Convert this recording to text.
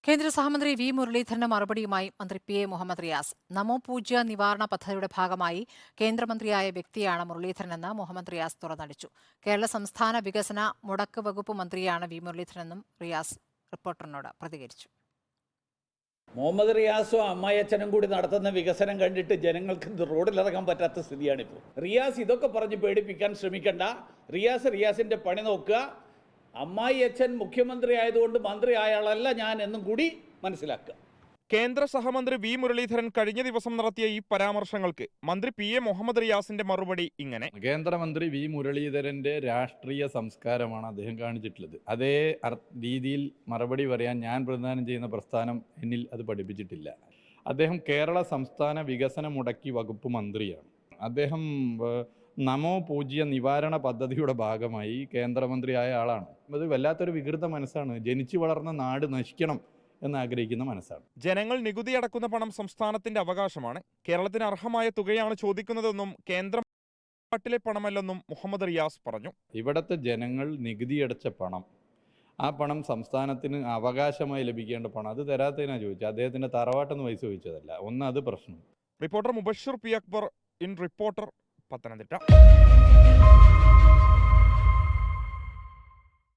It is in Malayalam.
കേന്ദ്ര സഹമന്ത്രി വി മുരളീധരന് മറുപടിയുമായി മന്ത്രി പി എ മുഹമ്മദ് റിയാസ്. നമോ പൂജ്യ നിവാരണ പദ്ധതിയുടെ ഭാഗമായി കേന്ദ്രമന്ത്രിയായ വ്യക്തിയാണ് മുരളീധരനെന്ന് മുഹമ്മദ് റിയാസ് തുറന്നടിച്ചു. കേരള സംസ്ഥാന വികസന മുടക്ക് വകുപ്പ് മന്ത്രിയാണ് വി മുരളീധരനെന്നും റിയാസ് റിപ്പോർട്ടറിനോട് പ്രതികരിച്ചു. മുഹമ്മദ് റിയാസും അമ്മായിയച്ഛനും കൂടി നടത്തുന്ന വികസനം കണ്ടിട്ട് ജനങ്ങൾക്ക് റോഡിലിറങ്ങാൻ പറ്റാത്ത സ്ഥിതിയാണിപ്പോൾ. റിയാസ് ഇതൊക്കെ പറഞ്ഞ് പേടിപ്പിക്കാൻ ശ്രമിക്കണ്ട. റിയാസിൻ്റെ പണി നോക്കുക. അമ്മായിയച്ഛൻ മുഖ്യമന്ത്രി ആയതുകൊണ്ട് മന്ത്രി ആയാളല്ല ഞാൻ എന്നും കൂടി മനസ്സിലാക്കുക. കേന്ദ്ര സഹമന്ത്രി വി മുരളീധരൻ കഴിഞ്ഞ ദിവസം നടത്തിയ ഈ പരാമർശങ്ങൾക്ക് മന്ത്രി പി എ മുഹമ്മദ് റിയാസിന്റെ മറുപടി ഇങ്ങനെ: കേന്ദ്രമന്ത്രി വി മുരളീധരന്റെ രാഷ്ട്രീയ സംസ്കാരമാണ് അദ്ദേഹം കാണിച്ചിട്ടുള്ളത്. അതേ രീതിയിൽ മറുപടി പറയാൻ ഞാൻ പ്രതിദാനം ചെയ്യുന്ന പ്രസ്ഥാനം എന്നിൽ അത് പഠിപ്പിച്ചിട്ടില്ല. അദ്ദേഹം കേരള സംസ്ഥാന വികസന മുടക്കി വകുപ്പ് മന്ത്രിയാണ്. അദ്ദേഹം നമോ പൂജ്യ നിവാരണ പദ്ധതിയുടെ ഭാഗമായി കേന്ദ്രമന്ത്രിയായ ആളാണ്. അത് വല്ലാത്തൊരു വികൃത മനസ്സാണ്. ജനിച്ചു വളർന്ന നാട് നശിക്കണം എന്നാഗ്രഹിക്കുന്ന മനസ്സാണ്. ജനങ്ങൾ നികുതി അടക്കുന്ന പണം സംസ്ഥാനത്തിന്റെ അവകാശമാണ്. കേരളത്തിന് അർഹമായ തുകയാണ് ചോദിക്കുന്നതെന്നും കേന്ദ്രത്തിലെ പണമല്ലെന്നും മുഹമ്മദ് റിയാസ് പറഞ്ഞു. ഇവിടുത്തെ ജനങ്ങൾ നികുതിയടച്ച പണം, ആ പണം സംസ്ഥാനത്തിന് അവകാശമായി ലഭിക്കേണ്ട പണം, അത് തരാത്തതിനാണ് ചോദിച്ചത്. അദ്ദേഹത്തിന്റെ തറവാട്ടെന്ന് പൈസ ചോദിച്ചതല്ല. അത് പ്രശ്നം. Reporter Mubashir P Akbar, in reporter, Pathanamthitta.